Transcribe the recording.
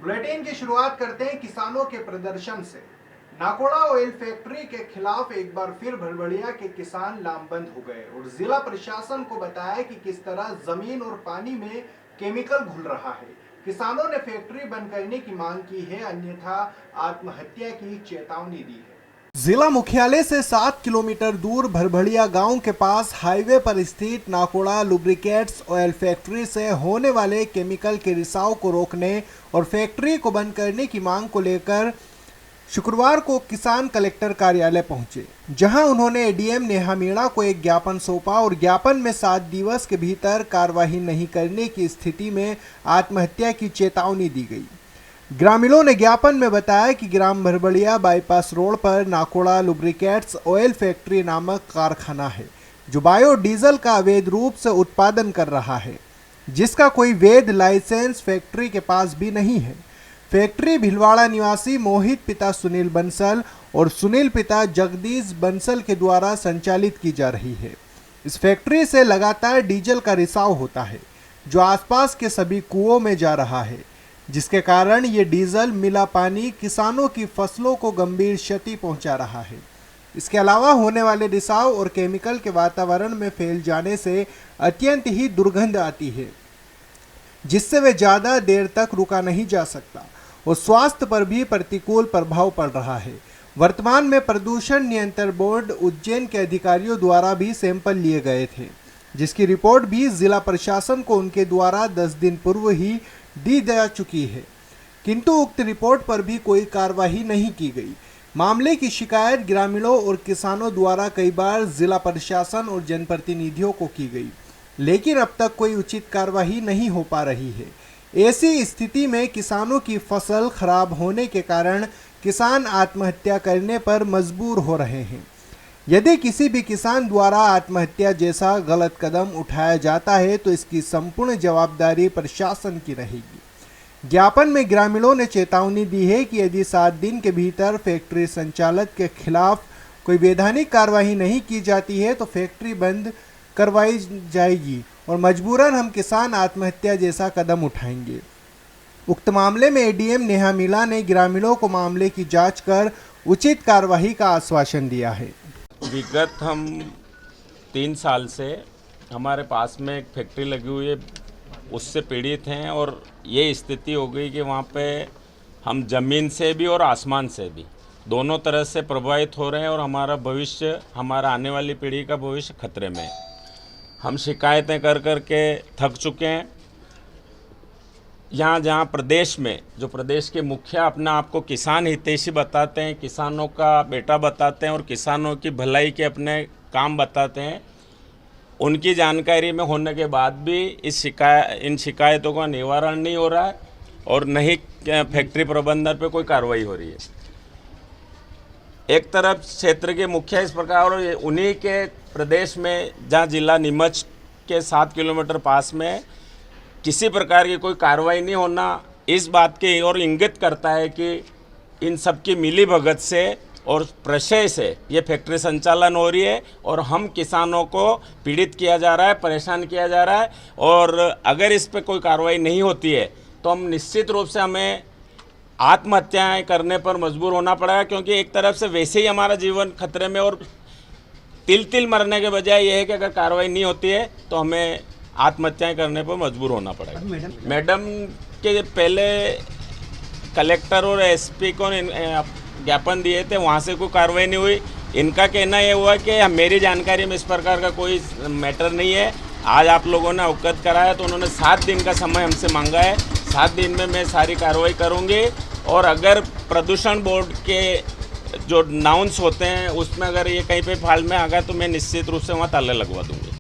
Bulletin की शुरुआत करते हैं किसानों के प्रदर्शन से। नाकोड़ा ऑयल फैक्ट्री के खिलाफ एक बार फिर भरभड़िया के किसान लामबंद हो गए और जिला प्रशासन को बताया कि किस तरह जमीन और पानी में केमिकल घुल रहा है। किसानों ने फैक्ट्री बंद करने की मांग की है, अन्यथा आत्महत्या की चेतावनी दी है। जिला मुख्यालय से 7 किलोमीटर दूर भरभड़िया गांव के पास हाईवे पर स्थित नाकोड़ा लुब्रिकेट्स ऑयल फैक्ट्री से होने वाले केमिकल के रिसाव को रोकने और फैक्ट्री को बंद करने की मांग को लेकर शुक्रवार को किसान कलेक्टर कार्यालय पहुंचे, जहां उन्होंने एडीएम नेहा मीणा को एक ज्ञापन सौंपा और ज्ञापन में 7 दिवस के भीतर कार्यवाही नहीं करने की स्थिति में आत्महत्या की चेतावनी दी गई। ग्रामीणों ने ज्ञापन में बताया कि ग्राम भरभड़िया बाईपास रोड पर नाकोड़ा लुब्रिकेट्स ऑयल फैक्ट्री नामक कारखाना है, जो बायोडीजल का अवैध रूप से उत्पादन कर रहा है, जिसका कोई वैध लाइसेंस फैक्ट्री के पास भी नहीं है। फैक्ट्री भिलवाड़ा निवासी मोहित पिता सुनील बंसल और सुनील पिता जगदीश बंसल के द्वारा संचालित की जा रही है। इस फैक्ट्री से लगातार डीजल का रिसाव होता है, जो आसपास के सभी कुओं में जा रहा है, जिसके कारण ये डीजल मिला पानी किसानों की फसलों को गंभीर क्षति पहुंचा रहा है। इसके अलावा होने वाले रिसाव और केमिकल के वातावरण में फैल जाने से अत्यंत ही दुर्गंध आती है, जिससे वे ज़्यादा देर तक रुका नहीं जा सकता और स्वास्थ्य पर भी प्रतिकूल प्रभाव पड़ रहा है। वर्तमान में प्रदूषण नियंत्रण बोर्ड उज्जैन के अधिकारियों द्वारा भी सैंपल लिए गए थे, जिसकी रिपोर्ट भी जिला प्रशासन को उनके द्वारा 10 दिन पूर्व ही दी जा चुकी है, किंतु उक्त रिपोर्ट पर भी कोई कार्रवाई नहीं की गई। मामले की शिकायत ग्रामीणों और किसानों द्वारा कई बार जिला प्रशासन और जनप्रतिनिधियों को की गई, लेकिन अब तक कोई उचित कार्रवाई नहीं हो पा रही है। ऐसी स्थिति में किसानों की फसल खराब होने के कारण किसान आत्महत्या करने पर मजबूर हो रहे हैं। यदि किसी भी किसान द्वारा आत्महत्या जैसा गलत कदम उठाया जाता है तो इसकी संपूर्ण जवाबदारी प्रशासन की रहेगी। ज्ञापन में ग्रामीणों ने चेतावनी दी है कि यदि 7 दिन के भीतर फैक्ट्री संचालक के खिलाफ कोई वैधानिक कार्रवाई नहीं की जाती है तो फैक्ट्री बंद करवाई जाएगी और मजबूरन हम किसान आत्महत्या जैसा कदम उठाएंगे। उक्त मामले में एडीएम नेहा मीणा ने ग्रामीणों को मामले की जांच कर उचित कार्रवाई का आश्वासन दिया है। विगत हम 3 साल से हमारे पास में एक फैक्ट्री लगी हुई है, उससे पीड़ित हैं और ये स्थिति हो गई कि वहाँ पे हम ज़मीन से भी और आसमान से भी दोनों तरह से प्रभावित हो रहे हैं और हमारा भविष्य, हमारा आने वाली पीढ़ी का भविष्य खतरे में है। हम शिकायतें कर कर के थक चुके हैं। जहाँ प्रदेश में जो प्रदेश के मुखिया अपना आपको किसान हितैषी बताते हैं, किसानों का बेटा बताते हैं और किसानों की भलाई के अपने काम बताते हैं, उनकी जानकारी में होने के बाद भी इन शिकायतों का निवारण नहीं हो रहा है और न ही फैक्ट्री प्रबंधन पे कोई कार्रवाई हो रही है। एक तरफ क्षेत्र के मुखिया इस प्रकार और उन्हीं के प्रदेश में जहाँ जिला नीमच के 7 किलोमीटर पास में किसी प्रकार की कोई कार्रवाई नहीं होना इस बात की ओर इंगित करता है कि इन सब की मिली भगत से और प्रशय से ये फैक्ट्री संचालन हो रही है और हम किसानों को पीड़ित किया जा रहा है, परेशान किया जा रहा है। और अगर इस पर कोई कार्रवाई नहीं होती है तो हम निश्चित रूप से हमें आत्महत्याएं करने पर मजबूर होना पड़ेगा, क्योंकि एक तरफ से वैसे ही हमारा जीवन खतरे में और तिल मरने के बजाय ये है कि अगर कार्रवाई नहीं होती है तो हमें आत्महत्याएं करने पर मजबूर होना पड़ेगा। मैडम के पहले कलेक्टर और एसपी को ज्ञापन दिए थे, वहाँ से कोई कार्रवाई नहीं हुई। इनका कहना ये हुआ कि मेरी जानकारी में इस प्रकार का कोई मैटर नहीं है। आज आप लोगों ने अवगत कराया तो उन्होंने 7 दिन का समय हमसे मांगा है। 7 दिन में मैं सारी कार्रवाई करूँगी और अगर प्रदूषण बोर्ड के जो नाउंस होते हैं उसमें अगर ये कहीं पे फाल्ट में आ गया तो मैं निश्चित रूप से वहाँ ताले लगवा दूँगी।